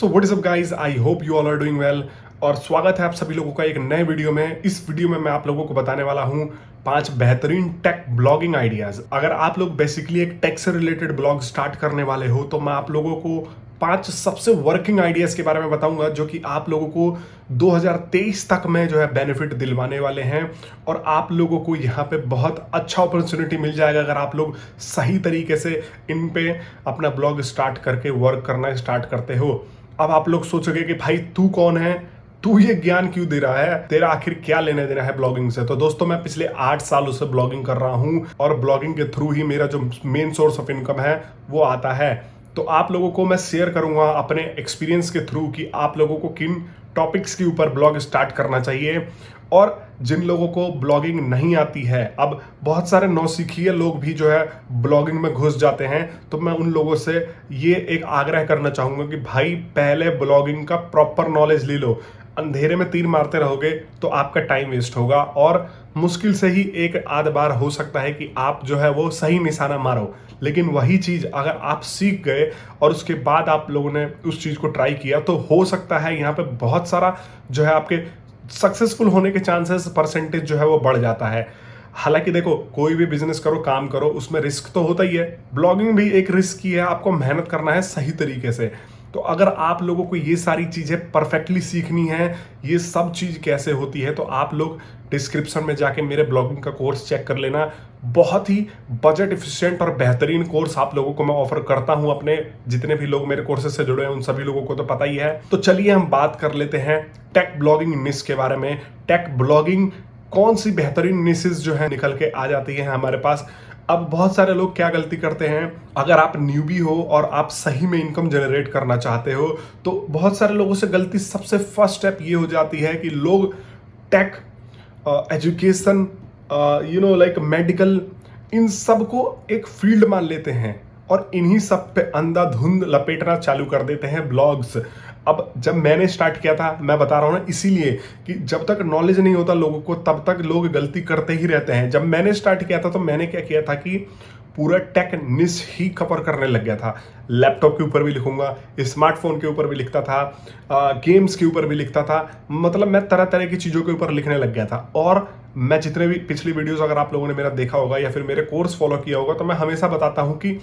So what is up guys, I hope you all are doing well. और स्वागत है आप सभी लोगों का एक नए वीडियो में। इस वीडियो में मैं आप लोगों को बताने वाला हूं 5 बेहतरीन टेक ब्लॉगिंग आइडियाज। अगर आप लोग बेसिकली एक टेक से रिलेटेड ब्लॉग स्टार्ट करने वाले हो तो मैं आप लोगों को 5 सबसे वर्किंग आइडियाज के बारे में बताऊंगा जो कि आप लोगों को 2023 तक में जो है बेनिफिट दिलवाने वाले हैं। और आप लोगों को यहाँ पे बहुत अच्छा अपॉर्चुनिटी मिल जाएगा अगर आप लोग सही तरीके से इन पे अपना ब्लॉग स्टार्ट करके वर्क करना स्टार्ट करते हो। अब आप लोग सोचोगे कि भाई तू कौन है, तू ये ज्ञान क्यों दे रहा है, तेरा आखिर क्या लेने देना है ब्लॉगिंग से। तो दोस्तों, मैं पिछले 8 सालों से ब्लॉगिंग कर रहा हूं और ब्लॉगिंग के थ्रू ही मेरा जो मेन सोर्स ऑफ इनकम है वो आता है। तो आप लोगों को मैं शेयर करूंगा अपने एक्सपीरियंस के थ्रू कि आप लोगों को किन टॉपिक्स के ऊपर ब्लॉग स्टार्ट करना चाहिए। और जिन लोगों को ब्लॉगिंग नहीं आती है, अब बहुत सारे नौसिखिए लोग भी जो है ब्लॉगिंग में घुस जाते हैं, तो मैं उन लोगों से ये एक आग्रह करना चाहूंगा कि भाई पहले ब्लॉगिंग का प्रॉपर नॉलेज ले लो। अंधेरे में तीर मारते रहोगे तो आपका टाइम वेस्ट होगा और मुश्किल से ही एक आध बार हो सकता है कि आप जो है वो सही निशाना मारो। लेकिन वही चीज अगर आप सीख गए और उसके बाद आप लोगों ने उस चीज को ट्राई किया तो हो सकता है यहाँ पे बहुत सारा जो है आपके सक्सेसफुल होने के चांसेस परसेंटेज जो है वो बढ़ जाता है। हालांकि देखो, कोई भी बिजनेस करो, काम करो, उसमें रिस्क तो होता ही है। ब्लॉगिंग भी एक रिस्क ही है, आपको मेहनत करना है सही तरीके से। तो अगर आप लोगों को ये सारी चीजें परफेक्टली सीखनी है, ये सब चीज कैसे होती है, तो आप लोग डिस्क्रिप्शन में जाके मेरे ब्लॉगिंग का कोर्स चेक कर लेना। बहुत ही बजट एफिशिएंट और बेहतरीन कोर्स आप लोगों को मैं ऑफर करता हूं। अपने जितने भी लोग मेरे कोर्सेज से जुड़े हैं उन सभी लोगों को तो पता ही है। तो चलिए हम बात कर लेते हैं टेक ब्लॉगिंग निश के बारे में। टेक ब्लॉगिंग कौन सी बेहतरीन निशेस जो है निकल के आ जाती है हमारे पास। अब बहुत सारे लोग क्या गलती करते हैं, अगर आप न्यूबी हो और आप सही में इनकम जनरेट करना चाहते हो तो बहुत सारे लोगों से गलती सबसे फर्स्ट स्टेप ये हो जाती है कि लोग टेक, एजुकेशन, लाइक मेडिकल, इन सब को एक फील्ड मान लेते हैं और इन्हीं सब पे अंधाधुंध लपेटना चालू कर देते हैं ब्लॉग्स। अब जब मैंने स्टार्ट किया था, मैं बता रहा हूं ना, इसीलिए कि जब तक नॉलेज नहीं होता लोगों को तब तक लोग गलती करते ही रहते हैं। जब मैंने स्टार्ट किया था तो मैंने क्या किया था कि पूरा टेक निश ही कवर करने लग गया था। लैपटॉप के ऊपर भी लिखूंगा, स्मार्टफोन के ऊपर भी लिखता था, गेम्स के ऊपर भी लिखता था। मतलब मैं तरह तरह की चीज़ों के ऊपर लिखने लग गया था। और मैं जितने भी पिछली वीडियोस अगर आप लोगों ने मेरा देखा होगा या फिर मेरे कोर्स फॉलो किया होगा तो मैं हमेशा बताता हूं कि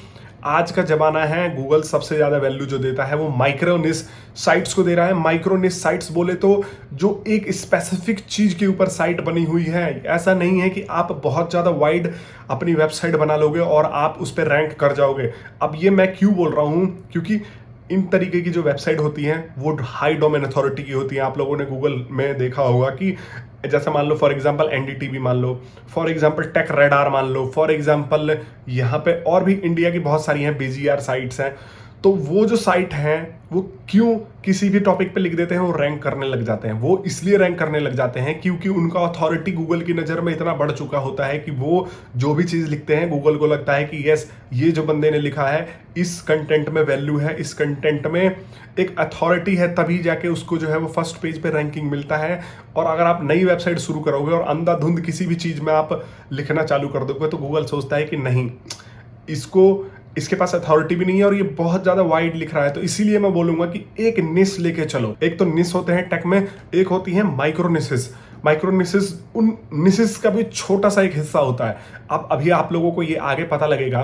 आज का जमाना है, गूगल सबसे ज़्यादा वैल्यू जो देता है वो माइक्रो निश साइट्स को दे रहा है। माइक्रो निश साइट्स बोले तो जो एक स्पेसिफिक चीज़ के ऊपर साइट बनी हुई है। ऐसा नहीं है कि आप बहुत ज़्यादा वाइड अपनी वेबसाइट बना लोगे और आप उस पर रैंक कर जाओगे। अब ये मैं क्यों बोल रहा हूँ, क्योंकि इन तरीके की जो वेबसाइट होती हैं वो हाई डोमेन अथॉरिटी की होती हैं। आप लोगों ने गूगल में देखा होगा कि जैसे मान लो फॉर एग्जांपल एनडीटीवी मान लो, फॉर एग्जांपल टेक रेडार मान लो, फॉर एग्जांपल यहाँ पे और भी इंडिया की बहुत सारी हैं बीजीआर साइट्स हैं। तो वो जो साइट हैं वो क्यों किसी भी टॉपिक पे लिख देते हैं, वो रैंक करने लग जाते हैं। वो इसलिए रैंक करने लग जाते हैं क्योंकि उनका अथॉरिटी गूगल की नज़र में इतना बढ़ चुका होता है कि वो जो भी चीज़ लिखते हैं गूगल को लगता है कि यस, ये जो बंदे ने लिखा है इस कंटेंट में वैल्यू है, इस कंटेंट में एक अथॉरिटी है, तभी जाके उसको जो है वो फर्स्ट पेज पे रैंकिंग मिलता है। और अगर आप नई वेबसाइट शुरू करोगे और अंधाधुंध किसी भी चीज़ में आप लिखना चालू कर दोगे तो गूगल सोचता है कि नहीं, इसके पास अथॉरिटी भी नहीं है और ये बहुत ज्यादा वाइड लिख रहा है। तो इसीलिए मैं बोलूंगा कि एक निश लेके चलो। एक तो निश होते हैं टेक में, एक होती है माइक्रो निशेस। माइक्रो निशेस उन निशेस का भी छोटा सा एक हिस्सा होता है। अब अभी आप लोगों को ये आगे पता लगेगा।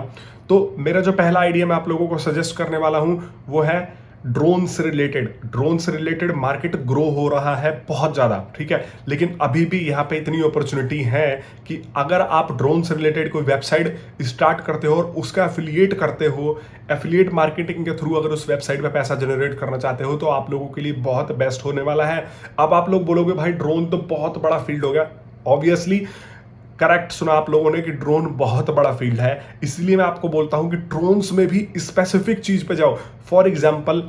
तो मेरा जो पहला आइडिया मैं आप लोगों को सजेस्ट करने वाला हूं वो है ड्रोन से रिलेटेड मार्केट ग्रो हो रहा है बहुत ज़्यादा, ठीक है। लेकिन अभी भी यहाँ पे इतनी अपॉर्चुनिटी है कि अगर आप ड्रोन से रिलेटेड कोई वेबसाइट स्टार्ट करते हो और उसका एफिलिएट करते हो, एफिलिएट मार्केटिंग के थ्रू अगर उस वेबसाइट पे पैसा जनरेट करना चाहते हो तो आप लोगों के लिए बहुत बेस्ट होने वाला है। अब आप लोग बोलोगे भाई ड्रोन तो बहुत बड़ा फील्ड हो गया। ऑब्वियसली करेक्ट सुना आप लोगों ने कि ड्रोन बहुत बड़ा फील्ड है। इसलिए मैं आपको बोलता हूं कि ड्रोन्स में भी स्पेसिफिक चीज पे जाओ। फॉर एग्जांपल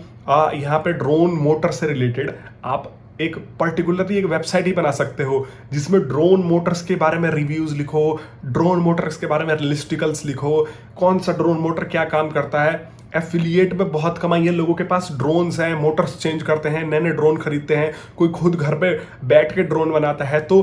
यहाँ पे ड्रोन मोटर से रिलेटेड आप एक पर्टिकुलरली एक वेबसाइट ही बना सकते हो जिसमें ड्रोन मोटर्स के बारे में रिव्यूज लिखो, ड्रोन मोटर्स के बारे में लिस्टिकल्स लिखो, कौन सा ड्रोन मोटर क्या काम करता है। एफिलिएट में बहुत कमाई है, लोगों के पास ड्रोन्स हैं, मोटर्स चेंज करते हैं, नए नए ड्रोन खरीदते हैं, कोई खुद घर पे बैठ के ड्रोन बनाता है। तो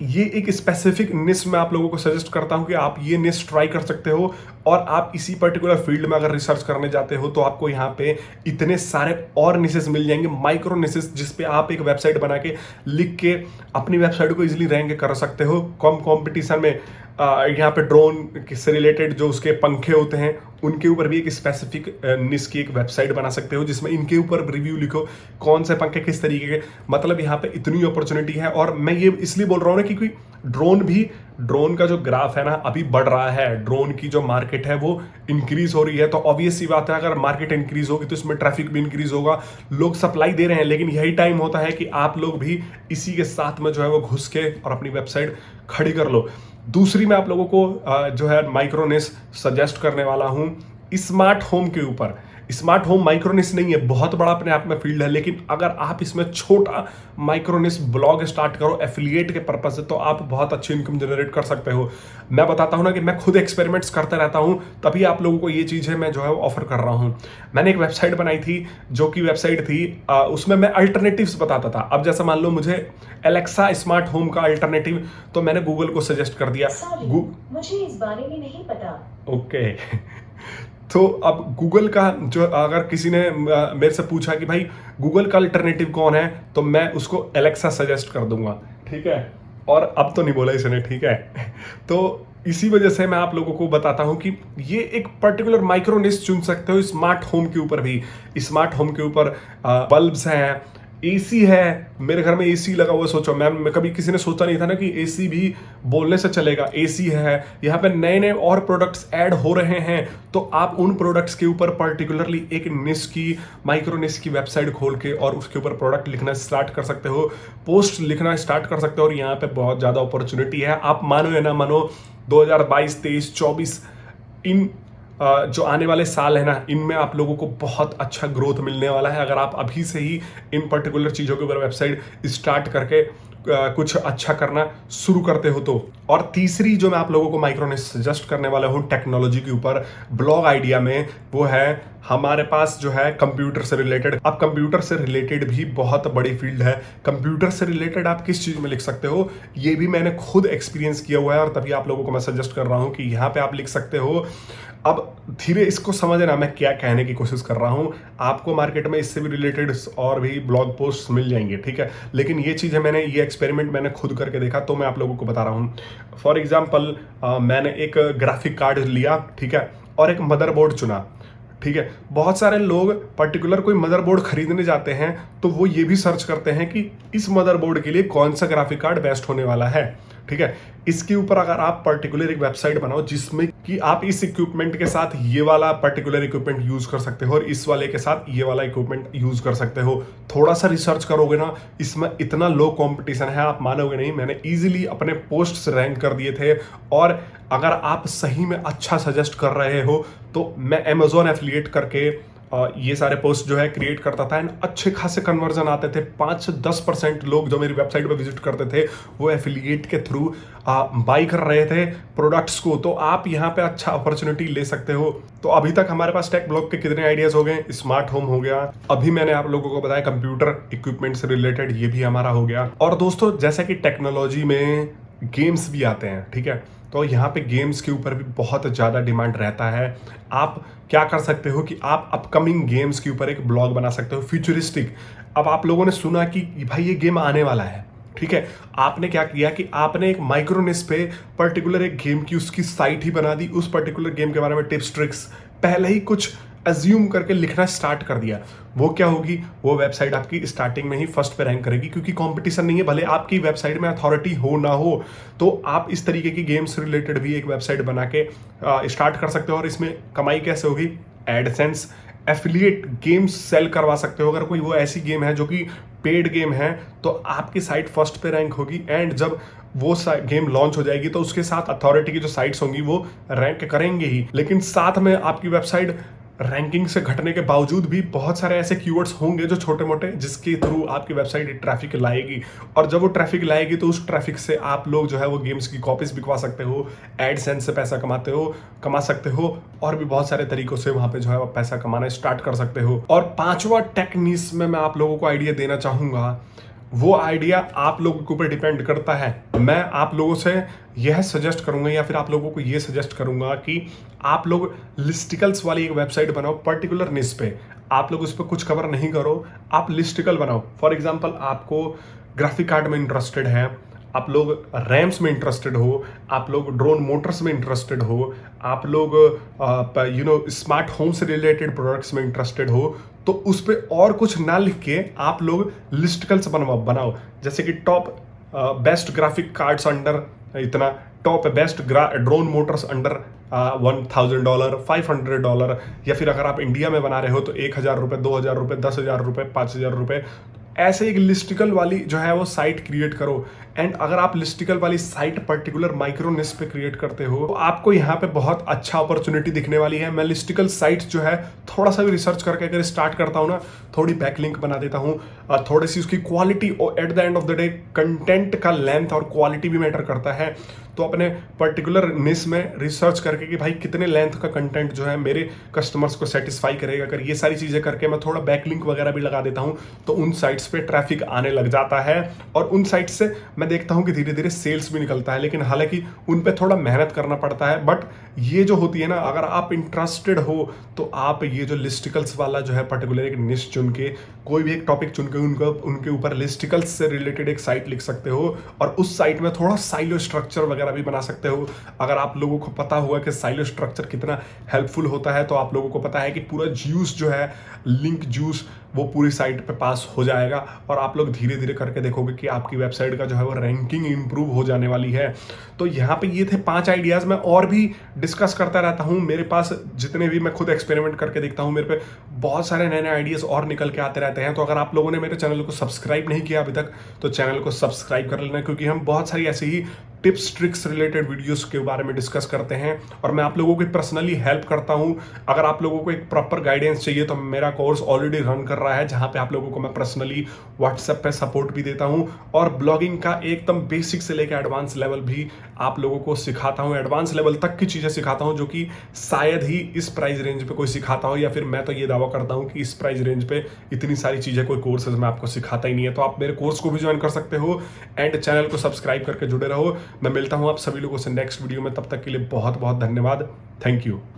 ये एक स्पेसिफिक निश मैं आप लोगों को सजेस्ट करता हूं कि आप ये निश ट्राई कर सकते हो, और आप इसी पर्टिकुलर फील्ड में अगर रिसर्च करने जाते हो तो आपको यहाँ पे इतने सारे और निशेस मिल जाएंगे, माइक्रो निशेस, जिस पे आप एक वेबसाइट बना के लिख के अपनी वेबसाइट को इजीली रैंक कर सकते हो कम कंपटीशन में। यहाँ पे ड्रोन से रिलेटेड जो उसके पंखे होते हैं उनके ऊपर भी एक स्पेसिफिक निश की एक वेबसाइट बना सकते हो, जिसमें इनके ऊपर रिव्यू लिखो, कौन से पंखे किस तरीके के, मतलब यहाँ पे इतनी अपॉर्चुनिटी है। और मैं ये इसलिए बोल रहा हूँ ना क्योंकि ड्रोन का जो ग्राफ है ना अभी बढ़ रहा है, ड्रोन की जो मार्केट है वो इंक्रीज हो रही है। तो ऑब्वियस सी बात है अगर मार्केट इंक्रीज होगी तो इसमें ट्रैफिक भी इंक्रीज होगा, लोग सप्लाई दे रहे हैं, लेकिन यही टाइम होता है कि आप लोग भी इसी के साथ में जो है वो घुस के और अपनी वेबसाइट खड़ी कर लो। दूसरी मैं आप लोगों को जो है माइक्रोनिश सजेस्ट करने वाला हूं स्मार्ट होम के ऊपर। स्मार्ट होम माइक्रोनिश नहीं है, बहुत बड़ा अपने आप में फील्ड है, लेकिन अगर आप इसमें छोटा माइक्रोनिश ब्लॉग स्टार्ट करो एफिलिएट के पर्पज से तो आप बहुत अच्छी इनकम जनरेट कर सकते हो। मैं बताता हूं ना कि मैं खुद एक्सपेरिमेंट्स करता रहता हूं, तभी आप लोगों को ये चीजें मैं जो है ऑफर कर रहा हूं। मैंने एक वेबसाइट बनाई थी जो कि वेबसाइट थी उसमें मैं अल्टरनेटिव्स बताता था। अब जैसा मान लो मुझे एलेक्सा स्मार्ट होम का अल्टरनेटिव, तो मैंने गूगल को सजेस्ट कर दिया। मुझे इस बारे में नहीं पता। ओके तो अब गूगल का जो, अगर किसी ने मेरे से पूछा कि भाई गूगल का अल्टरनेटिव कौन है, तो मैं उसको एलेक्सा सजेस्ट कर दूंगा, ठीक है। और अब तो नहीं बोला इसने, ठीक है। तो इसी वजह से मैं आप लोगों को बताता हूं कि ये एक पर्टिकुलर माइक्रो निश चुन सकते हो स्मार्ट होम के ऊपर भी। स्मार्ट होम के ऊपर बल्ब्स हैं, एसी है, मेरे घर में एसी लगा हुआ। सोचो मैं कभी किसी ने सोचा नहीं था ना कि एसी भी बोलने से चलेगा। एसी है, यहाँ पे नए नए और प्रोडक्ट्स ऐड हो रहे हैं, तो आप उन प्रोडक्ट्स के ऊपर पर्टिकुलरली एक निश की माइक्रो निश की वेबसाइट खोल के और उसके ऊपर प्रोडक्ट लिखना स्टार्ट कर सकते हो, पोस्ट लिखना स्टार्ट कर सकते हो। और यहाँ पे बहुत ज्यादा अपॉर्चुनिटी है, आप मानो या ना मानो 2022, 23, 24 इन जो आने वाले साल है ना, इनमें आप लोगों को बहुत अच्छा ग्रोथ मिलने वाला है अगर आप अभी से ही इन पर्टिकुलर चीज़ों के ऊपर वेबसाइट स्टार्ट करके कुछ अच्छा करना शुरू करते हो तो। और तीसरी जो मैं आप लोगों को माइक्रोनिश सजेस्ट करने वाला हूँ टेक्नोलॉजी के ऊपर ब्लॉग आइडिया में, वो है हमारे पास जो है कंप्यूटर से रिलेटेड। अब कंप्यूटर से रिलेटेड भी बहुत बड़ी फील्ड है। कंप्यूटर से रिलेटेड आप किस चीज़ में लिख सकते हो, ये भी मैंने खुद एक्सपीरियंस किया हुआ है, और तभी आप लोगों को मैं सजेस्ट कर रहा हूँ कि यहाँ पे आप लिख सकते हो। अब धीरे इसको समझना मैं क्या कहने की कोशिश कर रहा हूँ, आपको मार्केट में इससे भी रिलेटेड और भी ब्लॉग पोस्ट मिल जाएंगे, ठीक है। लेकिन ये चीज़ है, मैंने ये एक्सपेरिमेंट मैंने खुद करके देखा, तो मैं आप लोगों को बता रहा हूँ। फॉर एग्जाम्पल मैंने एक ग्राफिक कार्ड लिया, ठीक है, और एक मदरबोर्ड चुना, ठीक है। बहुत सारे लोग पर्टिकुलर कोई मदरबोर्ड खरीदने जाते हैं तो वो ये भी सर्च करते हैं कि इस मदरबोर्ड के लिए कौन सा ग्राफिक कार्ड बेस्ट होने वाला है, ठीक है। इसके ऊपर अगर आप पर्टिकुलर एक वेबसाइट बनाओ जिसमें कि आप इस इक्विपमेंट के साथ ये वाला पर्टिकुलर इक्विपमेंट यूज कर सकते हो और इस वाले के साथ ये वाला इक्विपमेंट यूज कर सकते हो, थोड़ा सा रिसर्च करोगे ना, इसमें इतना लो कंपटीशन है आप मानोगे नहीं। मैंने इजीली अपने पोस्ट्स रैंक कर दिए थे, और अगर आप सही में अच्छा सजेस्ट कर रहे हो तो मैं अमेजोन एफिलिएट करके ये सारे पोस्ट जो है क्रिएट करता था, एंड अच्छे खासे कन्वर्जन आते थे। 5 से 10% लोग जो मेरी वेबसाइट पर विजिट करते थे वो एफिलिएट के थ्रू बाई कर रहे थे प्रोडक्ट्स को। तो आप यहाँ पे अच्छा अपॉर्चुनिटी ले सकते हो। तो अभी तक हमारे पास टेक ब्लॉग के कितने आइडियाज हो गए, स्मार्ट होम हो गया, अभी मैंने आप लोगों को बताया कंप्यूटर इक्विपमेंट से रिलेटेड ये भी हमारा हो गया। और दोस्तों जैसा कि टेक्नोलॉजी में गेम्स भी आते हैं, ठीक है, तो यहाँ पे गेम्स के ऊपर भी बहुत ज़्यादा डिमांड रहता है। आप क्या कर सकते हो कि आप अपकमिंग गेम्स के ऊपर एक ब्लॉग बना सकते हो फ्यूचरिस्टिक। अब आप लोगों ने सुना कि भाई ये गेम आने वाला है, ठीक है, आपने क्या किया कि आपने एक माइक्रोनिश पे पर्टिकुलर एक गेम की उसकी साइट ही बना दी, उस पर्टिकुलर गेम के बारे में टिप्स ट्रिक्स पहले ही कुछ अज्यूम करके लिखना स्टार्ट कर दिया। वो क्या होगी, वो वेबसाइट आपकी स्टार्टिंग में ही फर्स्ट पे रैंक करेगी, क्योंकि कंपटीशन नहीं है। भले आपकी वेबसाइट में अथॉरिटी हो ना हो, तो आप इस तरीके की गेम्स रिलेटेड भी एक वेबसाइट बना के स्टार्ट कर सकते हो। और इसमें कमाई कैसे होगी, एडसेंस, एफिलिएट गेम्स सेल करवा सकते हो। अगर कोई वो ऐसी गेम है जो कि पेड गेम है तो आपकी साइट फर्स्ट पे रैंक होगी, एंड जब वो गेम लॉन्च हो जाएगी तो उसके साथ अथॉरिटी की जो साइट्स होंगी वो रैंक करेंगे ही। लेकिन साथ में आपकी वेबसाइट रैंकिंग से घटने के बावजूद भी बहुत सारे ऐसे कीवर्ड्स होंगे जो छोटे मोटे, जिसके थ्रू आपकी वेबसाइट ट्रैफिक लाएगी। और जब वो ट्रैफिक लाएगी तो उस ट्रैफिक से आप लोग जो है वो गेम्स की कॉपीज बिकवा सकते हो, एडसेंस से पैसा कमा सकते हो, और भी बहुत सारे तरीकों से वहां पे जो है वो पैसा कमाना स्टार्ट कर सकते हो। और 5वां टेक नीश में मैं आप लोगों को आइडिया देना चाहूंगा, वो आइडिया आप लोगों के ऊपर डिपेंड करता है। मैं आप लोगों से यह सजेस्ट करूंगा या फिर आप लोगों को ये सजेस्ट करूंगा कि आप लोग लिस्टिकल्स वाली एक वेबसाइट बनाओ पर्टिकुलर निश पे। आप लोग उस पर कुछ कवर नहीं करो, आप लिस्टिकल बनाओ। फॉर एग्जाम्पल, आपको ग्राफिक कार्ड में इंटरेस्टेड है, आप लोग रैम्स में इंटरेस्टेड हो, आप लोग ड्रोन मोटर्स में इंटरेस्टेड हो, आप लोग स्मार्ट होम से रिलेटेड प्रोडक्ट्स में इंटरेस्टेड हो, तो उस पर और कुछ ना लिख के आप लोग लिस्टिकल्स बनाओ। जैसे कि top best graphic cards under इतना, top best drone motors under $1,000, $500, या फिर अगर आप इंडिया में बना रहे हो तो $1,000, $2,000, $10,000, $5,000। ऐसे एक लिस्टिकल वाली जो है वो साइट क्रिएट करो। एंड अगर आप लिस्टिकल वाली साइट पर्टिकुलर माइक्रो निश पे क्रिएट करते हो तो आपको यहाँ पे बहुत अच्छा अपॉर्चुनिटी दिखने वाली है। मैं लिस्टिकल साइट जो है थोड़ा सा भी रिसर्च करके अगर स्टार्ट करता हूँ ना, थोड़ी बैकलिंक बना देता हूँ, थोड़ी सी उसकी क्वालिटी, और at the end of the day content का लेंथ और क्वालिटी भी मैटर करता है। तो अपने पर्टिकुलर निश में रिसर्च करके कि भाई कितने लेंथ का कंटेंट जो है मेरे कस्टमर्स को सेटिस्फाई करेगा, अगर ये सारी चीज़ें करके मैं थोड़ा बैकलिंक वगैरह भी लगा देता हूँ तो उन साइट्स पे ट्रैफिक आने लग जाता है, और उन साइट्स से मैं देखता हूँ कि धीरे धीरे सेल्स भी निकलता है। लेकिन हालांकि उन पे थोड़ा मेहनत करना पड़ता है। बट ये जो होती है ना, अगर आप इंटरेस्टेड हो तो आप ये जो लिस्टिकल्स वाला जो है पर्टिकुलर एक निश चुन के, कोई भी एक टॉपिक चुन के उनके ऊपर लिस्टिकल्स से रिलेटेड एक साइट लिख सकते हो, और उस साइट में थोड़ा साइलो स्ट्रक्चर वगैरह भी बना सकते हो। अगर आप लोगों को पता हुआ कि साइलो स्ट्रक्चर कितना हेल्पफुल होता है, तो आप लोगों को पता है कि पूरा जूस जो है, लिंक जूस, वो पूरी साइट पे पास हो जाएगा, और आप लोग धीरे धीरे करके देखोगे कि आपकी वेबसाइट का जो है वो रैंकिंग इंप्रूव हो जाने वाली है। तो यहाँ पे ये थे 5 आइडियाज। मैं और भी डिस्कस करता रहता हूँ, मेरे पास जितने भी मैं खुद एक्सपेरिमेंट करके देखता हूँ, मेरे पे बहुत सारे नए नए आइडियाज और निकल के आते रहते हैं। तो अगर आप लोगों ने मेरे चैनल को सब्सक्राइब नहीं किया अभी तक तो चैनल को सब्सक्राइब कर लेना, क्योंकि हम बहुत सारी ऐसी ही टिप्स ट्रिक्स रिलेटेड वीडियोस के बारे में डिस्कस करते हैं, और मैं आप लोगों की पर्सनली हेल्प करता हूं। अगर आप लोगों को एक प्रॉपर गाइडेंस चाहिए तो मेरा कोर्स ऑलरेडी रन कर रहा है, जहां पे आप लोगों को मैं पर्सनली व्हाट्सएप पे सपोर्ट भी देता हूं, और ब्लॉगिंग का एकदम बेसिक से लेकर एडवांस लेवल भी आप लोगों को सिखाता हूं। एडवांस लेवल तक की चीज़ें सिखाता हूं जो कि शायद ही इस प्राइस रेंज पे कोई सिखाता हो, या फिर मैं तो ये दावा करता हूं कि इस प्राइस रेंज पे इतनी सारी चीज़ें कोई कोर्सेज में आपको सिखाता ही नहीं है। तो आप मेरे कोर्स को भी ज्वाइन कर सकते हो, एंड चैनल को सब्सक्राइब करके जुड़े रहो। मैं मिलता हूं आप सभी लोगों से नेक्स्ट वीडियो में, तब तक के लिए बहुत बहुत धन्यवाद। Thank you.